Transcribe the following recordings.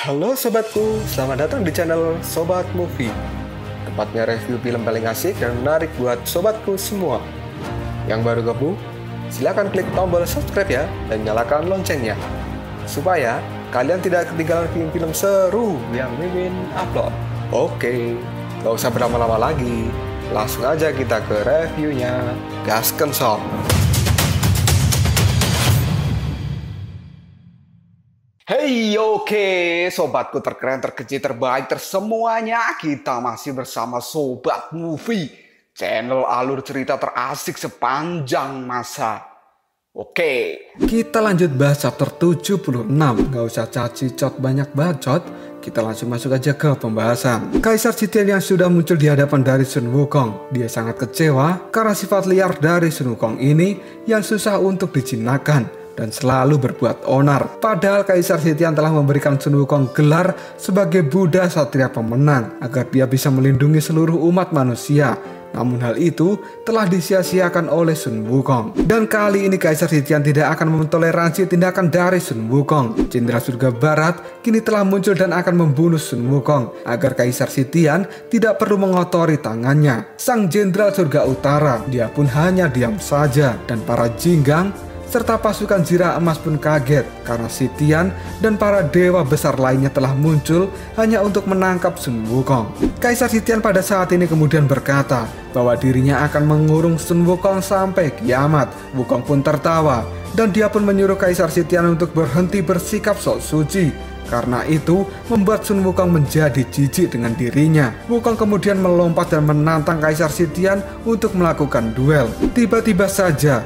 Halo sobatku, selamat datang di channel Sobat Movie. Tempatnya review film paling asik dan menarik buat sobatku semua. Yang baru gabung, silahkan klik tombol subscribe ya dan nyalakan loncengnya, supaya kalian tidak ketinggalan film-film seru yang Mimin upload. Oke, gak usah berlama-lama lagi, langsung aja kita ke reviewnya. Gasken sob. Hey, oke, sobatku terkeren, terkecil, terbaik, tersemuanya. Kita masih bersama Sobat Movie, channel alur cerita terasik sepanjang masa. Oke, kita lanjut bahas chapter 76. Gak usah cacicot banyak bacot, kita langsung masuk aja ke pembahasan. Kaisar Sitian yang sudah muncul di hadapan dari Sun Wukong. Dia sangat kecewa karena sifat liar dari Sun Wukong ini yang susah untuk dijinakkan dan selalu berbuat onar. Padahal Kaisar Sitian telah memberikan Sun Wukong gelar sebagai Buddha Satria Pemenang agar dia bisa melindungi seluruh umat manusia. Namun hal itu telah disia-siakan oleh Sun Wukong. Dan kali ini Kaisar Sitian tidak akan mentoleransi tindakan dari Sun Wukong. Jenderal Surga Barat kini telah muncul dan akan membunuh Sun Wukong agar Kaisar Sitian tidak perlu mengotori tangannya. Sang Jenderal Surga Utara, dia pun hanya diam saja, dan para jinggang serta pasukan Zirah Emas pun kaget karena Sitian dan para dewa besar lainnya telah muncul hanya untuk menangkap Sun Wukong. Kaisar Sitian pada saat ini kemudian berkata bahwa dirinya akan mengurung Sun Wukong sampai kiamat. Wukong pun tertawa dan dia pun menyuruh Kaisar Sitian untuk berhenti bersikap sok suci. Karena itu membuat Sun Wukong menjadi jijik dengan dirinya. Wukong kemudian melompat dan menantang Kaisar Sitian untuk melakukan duel. Tiba-tiba saja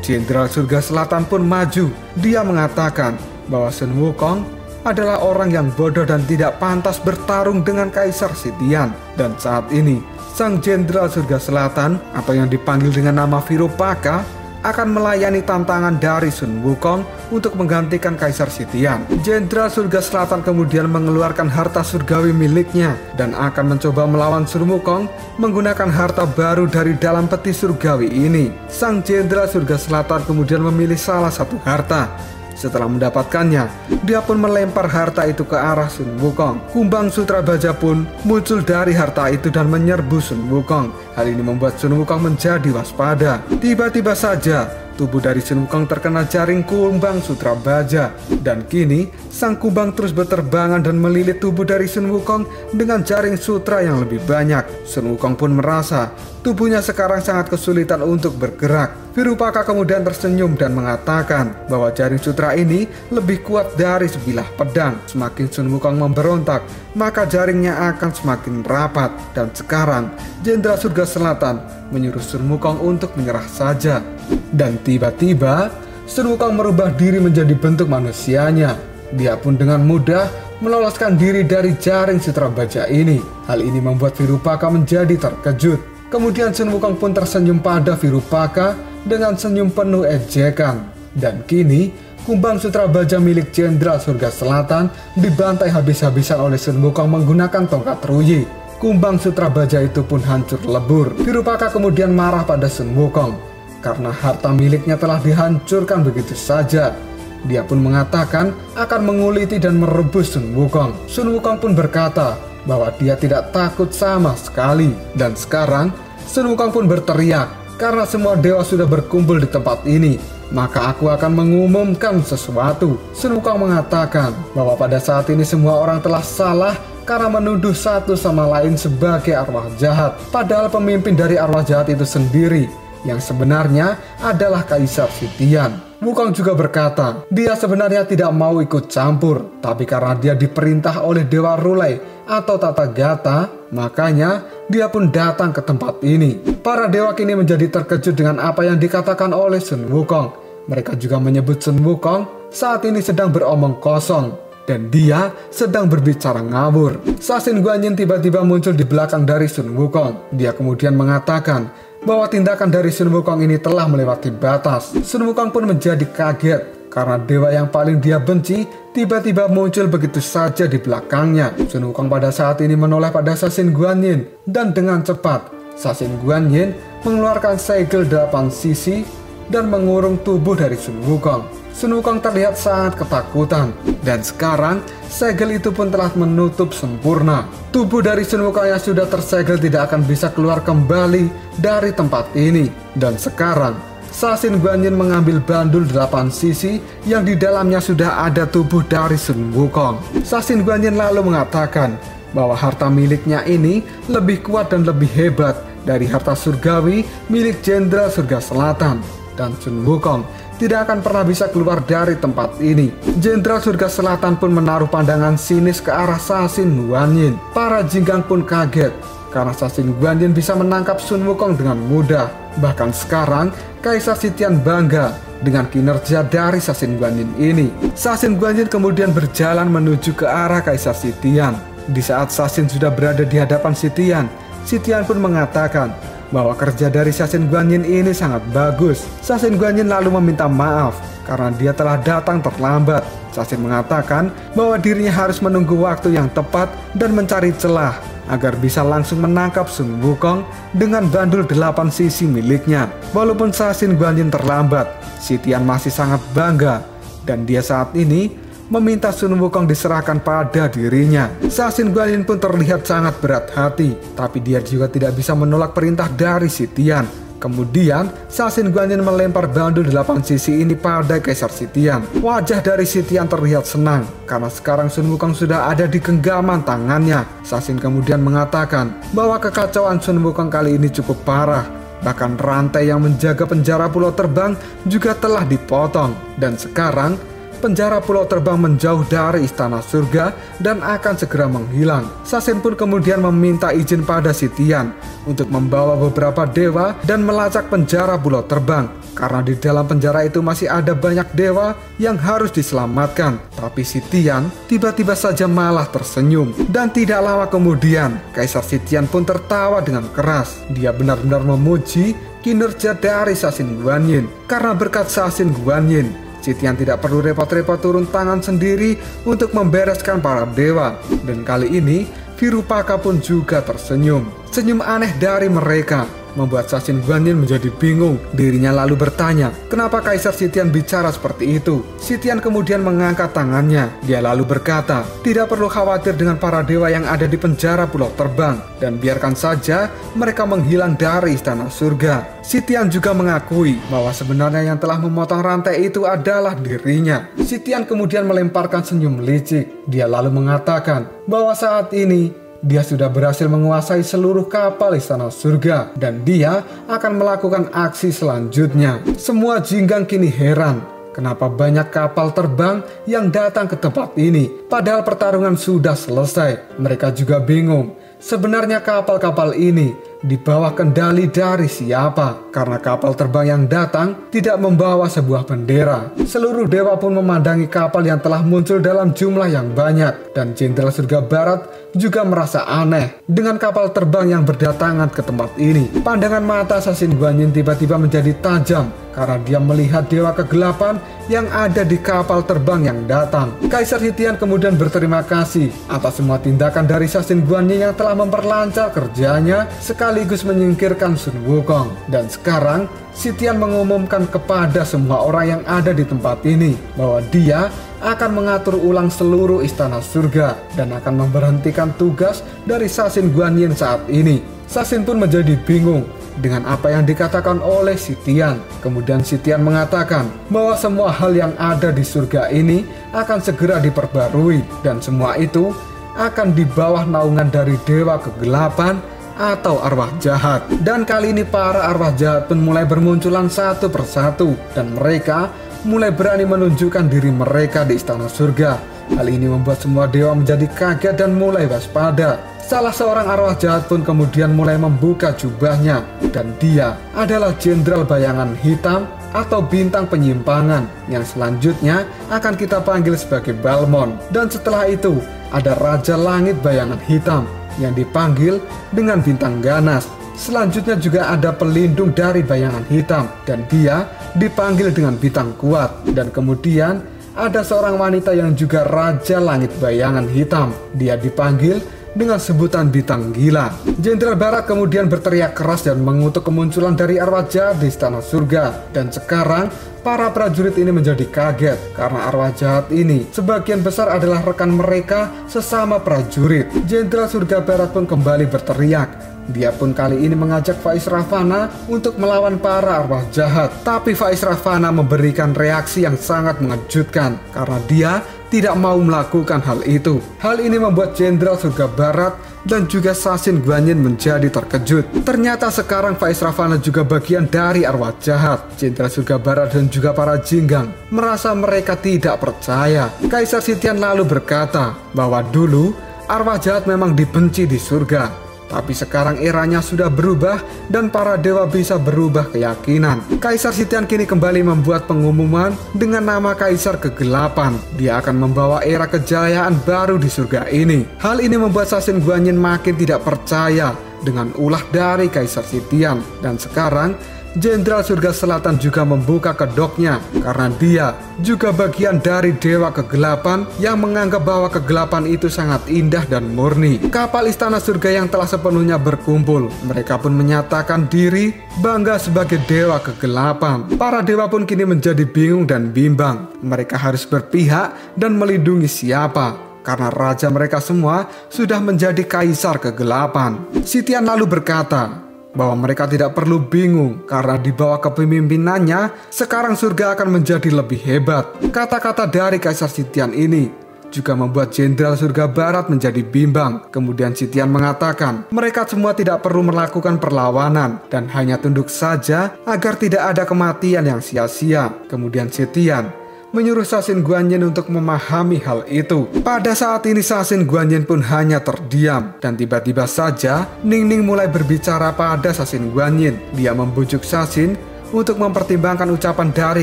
Jenderal Surga Selatan pun maju. Dia mengatakan bahwa Sun Wukong adalah orang yang bodoh dan tidak pantas bertarung dengan Kaisar Sitian. Dan saat ini, Sang Jenderal Surga Selatan atau yang dipanggil dengan nama Virupaka akan melayani tantangan dari Sun Wukong untuk menggantikan Kaisar Sitian. Jenderal Surga Selatan kemudian mengeluarkan harta surgawi miliknya dan akan mencoba melawan Sun Wukong menggunakan harta baru dari dalam peti surgawi ini. Sang Jenderal Surga Selatan kemudian memilih salah satu harta. Setelah mendapatkannya, dia pun melempar harta itu ke arah Sun Wukong. Kumbang Sutra Baja pun muncul dari harta itu dan menyerbu Sun Wukong. Hal ini membuat Sun Wukong menjadi waspada. Tiba-tiba saja tubuh dari Sun Wukong terkena jaring Kumbang Sutra Baja. Dan kini sang kumbang terus berterbangan dan melilit tubuh dari Sun Wukong dengan jaring sutra yang lebih banyak. Sun Wukong pun merasa tubuhnya sekarang sangat kesulitan untuk bergerak. Virupaka kemudian tersenyum dan mengatakan bahwa jaring sutra ini lebih kuat dari sebilah pedang. Semakin Sun Wukong memberontak, maka jaringnya akan semakin rapat. Dan sekarang Jenderal Surga Selatan menyuruh Sun Wukong untuk menyerah saja. Dan tiba-tiba Sun Wukong merubah diri menjadi bentuk manusianya. Dia pun dengan mudah meloloskan diri dari jaring sutra baja ini. Hal ini membuat Virupaka menjadi terkejut. Kemudian Sun Wukong pun tersenyum pada Virupaka dengan senyum penuh ejekan. Dan kini Kumbang Sutra Baja milik Jenderal Surga Selatan dibantai habis-habisan oleh Sun Wukong menggunakan tongkat Ruyi. Kumbang Sutra Baja itu pun hancur lebur. Virupaka kemudian marah pada Sun Wukong karena harta miliknya telah dihancurkan begitu saja. Dia pun mengatakan akan menguliti dan merebus Sun Wukong. Sun Wukong pun berkata bahwa dia tidak takut sama sekali. Dan sekarang Sun Wukong pun berteriak, karena semua dewa sudah berkumpul di tempat ini, maka aku akan mengumumkan sesuatu. Sun Wukong mengatakan bahwa pada saat ini semua orang telah salah karena menuduh satu sama lain sebagai arwah jahat. Padahal pemimpin dari arwah jahat itu sendiri yang sebenarnya adalah Kaisar Sitian. Wukong juga berkata, dia sebenarnya tidak mau ikut campur, tapi karena dia diperintah oleh Dewa Rulai atau Tathagata, makanya dia pun datang ke tempat ini. Para dewa kini menjadi terkejut dengan apa yang dikatakan oleh Sun Wukong. Mereka juga menyebut Sun Wukong saat ini sedang beromong kosong dan dia sedang berbicara ngawur. Sasin Guanyin tiba-tiba muncul di belakang dari Sun Wukong. Dia kemudian mengatakan bahwa tindakan dari Sun Wukong ini telah melewati batas. Sun Wukong pun menjadi kaget karena dewa yang paling dia benci tiba-tiba muncul begitu saja di belakangnya. Sun Wukong pada saat ini menoleh pada Sasin Guanyin dan dengan cepat Sasin Guanyin mengeluarkan segel 8 sisi dan mengurung tubuh dari Sun Wukong. Sun Wukong terlihat sangat ketakutan. Dan sekarang, segel itu pun telah menutup sempurna. Tubuh dari Sun Wukong yang sudah tersegel tidak akan bisa keluar kembali dari tempat ini. Dan sekarang, Sasin Guanyin mengambil bandul 8 sisi yang di dalamnya sudah ada tubuh dari Sun Wukong. Sasin Guanyin lalu mengatakan bahwa harta miliknya ini lebih kuat dan lebih hebat dari harta surgawi milik Jenderal Surga Selatan. Dan Sun Wukong tidak akan pernah bisa keluar dari tempat ini. Jenderal Surga Selatan pun menaruh pandangan sinis ke arah Sasin Guanyin. Para jinggang pun kaget karena Sasin Guanyin bisa menangkap Sun Wukong dengan mudah. Bahkan sekarang, Kaisar Sitian bangga dengan kinerja dari Sasin Guanyin ini. Sasin Guanyin kemudian berjalan menuju ke arah Kaisar Sitian. Di saat Sasin sudah berada di hadapan Sitian, Sitian pun mengatakan bahwa kerja dari Sasin Guanyin ini sangat bagus. Sasin Guanyin lalu meminta maaf karena dia telah datang terlambat. Sasin mengatakan bahwa dirinya harus menunggu waktu yang tepat dan mencari celah agar bisa langsung menangkap Sun Wukong dengan bandul 8 sisi miliknya. Walaupun Sasin Guanyin terlambat, Sitian masih sangat bangga dan dia saat ini meminta Sun Wukong diserahkan pada dirinya. Sasin Guanyin pun terlihat sangat berat hati, tapi dia juga tidak bisa menolak perintah dari Sitian. Kemudian, Sasin Guanyin melempar bandul 8 sisi ini pada Kaisar Sitian. Wajah dari Sitian terlihat senang, karena sekarang Sun Wukong sudah ada di genggaman tangannya. Sasin kemudian mengatakan bahwa kekacauan Sun Wukong kali ini cukup parah. Bahkan rantai yang menjaga penjara Pulau Terbang juga telah dipotong. Dan sekarang, penjara Pulau Terbang menjauh dari Istana Surga dan akan segera menghilang. Sasin pun kemudian meminta izin pada Sitian untuk membawa beberapa dewa dan melacak penjara Pulau Terbang, karena di dalam penjara itu masih ada banyak dewa yang harus diselamatkan. Tapi Sitian tiba-tiba saja malah tersenyum. Dan tidak lama kemudian, Kaisar Sitian pun tertawa dengan keras. Dia benar-benar memuji kinerja dari Sasin Guanyin. Karena berkat Sasin Guanyin, Sitian tidak perlu repot-repot turun tangan sendiri untuk membereskan para dewa. Dan kali ini, Virupaka pun juga tersenyum. Senyum aneh dari mereka membuat Sasin Guanyin menjadi bingung. Dirinya lalu bertanya, kenapa Kaisar Sitian bicara seperti itu? Sitian kemudian mengangkat tangannya. Dia lalu berkata, tidak perlu khawatir dengan para dewa yang ada di penjara Pulau Terbang, dan biarkan saja mereka menghilang dari Istana Surga. Sitian juga mengakui bahwa sebenarnya yang telah memotong rantai itu adalah dirinya. Sitian kemudian melemparkan senyum licik. Dia lalu mengatakan bahwa saat ini dia sudah berhasil menguasai seluruh kapal Istana Surga dan dia akan melakukan aksi selanjutnya. Semua jinggang kini heran kenapa banyak kapal terbang yang datang ke tempat ini. Padahal pertarungan sudah selesai. Mereka juga bingung. Sebenarnya kapal-kapal ini di bawah kendali dari siapa? Karena kapal terbang yang datang tidak membawa sebuah bendera. Seluruh dewa pun memandangi kapal yang telah muncul dalam jumlah yang banyak. Dan Jenderal Surga Barat juga merasa aneh dengan kapal terbang yang berdatangan ke tempat ini. Pandangan mata Sasin Guanyin tiba-tiba menjadi tajam karena dia melihat dewa kegelapan yang ada di kapal terbang yang datang. Kaisar Sitian kemudian berterima kasih atas semua tindakan dari Sasin Guanyin yang telah memperlancar kerjanya sekaligus menyingkirkan Sun Wukong. Dan sekarang Sitian mengumumkan kepada semua orang yang ada di tempat ini bahwa dia akan mengatur ulang seluruh Istana Surga dan akan memberhentikan tugas dari Sasin Guanyin saat ini. Sasin pun menjadi bingung dengan apa yang dikatakan oleh Sitian. Kemudian Sitian mengatakan bahwa semua hal yang ada di surga ini akan segera diperbarui dan semua itu akan di bawah naungan dari dewa kegelapan atau arwah jahat. Dan kali ini para arwah jahat pun mulai bermunculan satu persatu dan mereka mulai berani menunjukkan diri mereka di Istana Surga. Hal ini membuat semua dewa menjadi kaget dan mulai waspada. Salah seorang arwah jahat pun kemudian mulai membuka jubahnya dan dia adalah Jenderal Bayangan Hitam atau Bintang Penyimpangan yang selanjutnya akan kita panggil sebagai Balmond. Dan setelah itu ada Raja Langit Bayangan Hitam yang dipanggil dengan Bintang Ganas. Selanjutnya juga ada pelindung dari Bayangan Hitam dan dia dipanggil dengan Bintang Kuat. Dan kemudian ada seorang wanita yang juga Raja Langit Bayangan Hitam. Dia dipanggil dengan sebutan Bintang Gila. Jenderal Barat kemudian berteriak keras dan mengutuk kemunculan dari arwah jahat di Istana Surga. Dan sekarang Para prajurit ini menjadi kaget karena arwah jahat ini sebagian besar adalah rekan mereka sesama prajurit. Jenderal Surga Barat pun kembali berteriak. Dia pun kali ini mengajak Faiz Ravana untuk melawan para arwah jahat. Tapi Faiz Ravana memberikan reaksi yang sangat mengejutkan karena dia tidak mau melakukan hal itu. Hal ini membuat Jenderal Surga Barat dan juga Sasin Guanyin menjadi terkejut. Ternyata sekarang Faiz Ravana juga bagian dari arwah jahat. Jenderal Surga Barat dan juga para Jinggang merasa mereka tidak percaya. Kaisar Sitian lalu berkata bahwa dulu arwah jahat memang dibenci di surga. Tapi sekarang eranya sudah berubah dan para dewa bisa berubah keyakinan. Kaisar Sitian kini kembali membuat pengumuman dengan nama Kaisar Kegelapan. Dia akan membawa era kejayaan baru di surga ini. Hal ini membuat Sasin Guanyin makin tidak percaya dengan ulah dari Kaisar Sitian. Dan sekarang Jenderal Surga Selatan juga membuka kedoknya karena dia juga bagian dari Dewa Kegelapan yang menganggap bahwa kegelapan itu sangat indah dan murni. Kapal Istana Surga yang telah sepenuhnya berkumpul, mereka pun menyatakan diri bangga sebagai Dewa Kegelapan. Para dewa pun kini menjadi bingung dan bimbang. Mereka harus berpihak dan melindungi siapa? Karena raja mereka semua sudah menjadi Kaisar Kegelapan. Sitian lalu berkata bahwa mereka tidak perlu bingung karena di bawah kepemimpinannya sekarang surga akan menjadi lebih hebat. Kata-kata dari Kaisar Sitian ini juga membuat Jenderal Surga Barat menjadi bimbang. Kemudian Sitian mengatakan mereka semua tidak perlu melakukan perlawanan dan hanya tunduk saja agar tidak ada kematian yang sia-sia. Kemudian Sitian menyuruh Sasin Guanyin untuk memahami hal itu. Pada saat ini Sasin Guanyin pun hanya terdiam dan tiba-tiba saja Ningning mulai berbicara pada Sasin Guanyin. Dia membujuk Sasin untuk mempertimbangkan ucapan dari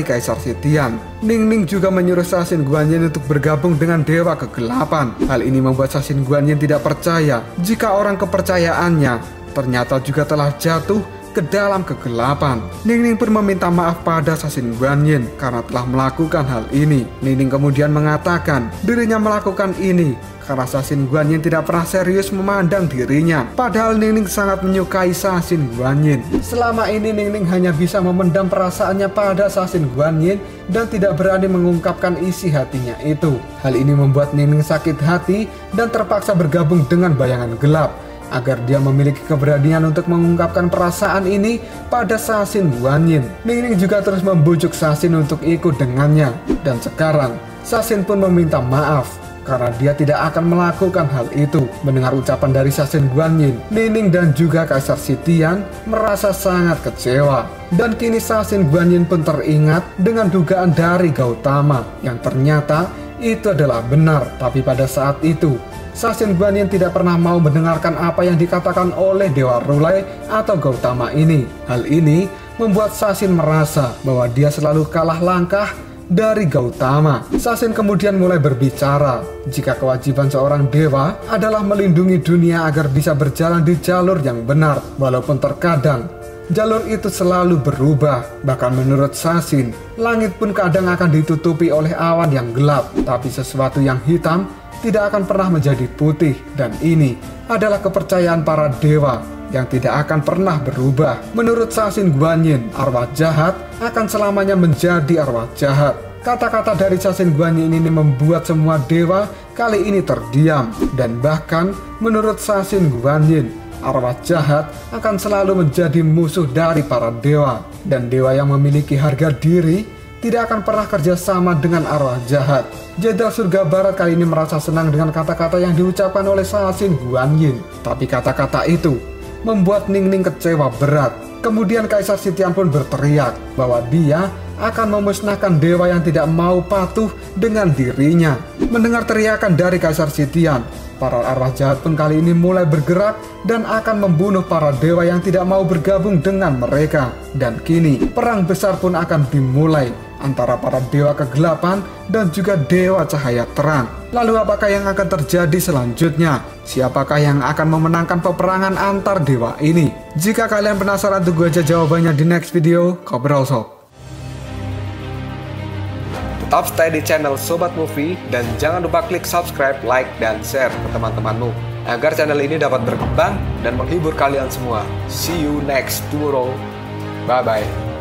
Kaisar Sitian. Ningning juga menyuruh Sasin Guanyin untuk bergabung dengan Dewa Kegelapan. Hal ini membuat Sasin Guanyin tidak percaya jika orang kepercayaannya ternyata juga telah jatuh ke dalam kegelapan. Ningning pun meminta maaf pada Sasin Guanyin karena telah melakukan hal ini. Ningning kemudian mengatakan dirinya melakukan ini karena Sasin Guanyin tidak pernah serius memandang dirinya. Padahal Ningning sangat menyukai Sasin Guanyin. Selama ini Ningning hanya bisa memendam perasaannya pada Sasin Guanyin dan tidak berani mengungkapkan isi hatinya itu. Hal ini membuat Ningning sakit hati dan terpaksa bergabung dengan bayangan gelap agar dia memiliki keberanian untuk mengungkapkan perasaan ini pada Sasin Guanyin. Ningning juga terus membujuk Sasin untuk ikut dengannya. Dan sekarang Sasin pun meminta maaf karena dia tidak akan melakukan hal itu. Mendengar ucapan dari Sasin Guanyin, Ningning dan juga Kaisar Sitian merasa sangat kecewa. Dan kini Sasin Guanyin pun teringat dengan dugaan dari Gautama yang ternyata itu adalah benar. Tapi pada saat itu Sasin Guanyin tidak pernah mau mendengarkan apa yang dikatakan oleh Dewa Rulai atau Gautama ini. Hal ini membuat Sasin merasa bahwa dia selalu kalah langkah dari Gautama. Sasin kemudian mulai berbicara jika kewajiban seorang dewa adalah melindungi dunia agar bisa berjalan di jalur yang benar. Walaupun terkadang jalur itu selalu berubah. Bahkan menurut Sasin, langit pun kadang akan ditutupi oleh awan yang gelap, tapi sesuatu yang hitam tidak akan pernah menjadi putih. Dan ini adalah kepercayaan para dewa yang tidak akan pernah berubah. Menurut Sasin Guanyin, arwah jahat akan selamanya menjadi arwah jahat. Kata-kata dari Sasin Guanyin ini membuat semua dewa kali ini terdiam. Dan bahkan menurut Sasin Guanyin, arwah jahat akan selalu menjadi musuh dari para dewa. Dan dewa yang memiliki harga diri tidak akan pernah kerjasama dengan arwah jahat. Jenderal Surga Barat kali ini merasa senang dengan kata-kata yang diucapkan oleh Sasin Guanyin. Tapi kata-kata itu membuat Ningning kecewa berat. Kemudian Kaisar Sitian pun berteriak bahwa dia akan memusnahkan dewa yang tidak mau patuh dengan dirinya. Mendengar teriakan dari Kaisar Sitian, para arwah jahat pun kali ini mulai bergerak dan akan membunuh para dewa yang tidak mau bergabung dengan mereka. Dan kini perang besar pun akan dimulai antara para dewa kegelapan dan juga dewa cahaya terang. Lalu apakah yang akan terjadi selanjutnya? Siapakah yang akan memenangkan peperangan antar dewa ini? Jika kalian penasaran, tunggu aja jawabannya di next video Kobrol Shop. Tetap stay di channel Sobat Movie dan jangan lupa klik subscribe, like, dan share ke teman-temanmu agar channel ini dapat berkembang dan menghibur kalian semua. See you next tomorrow. Bye-bye.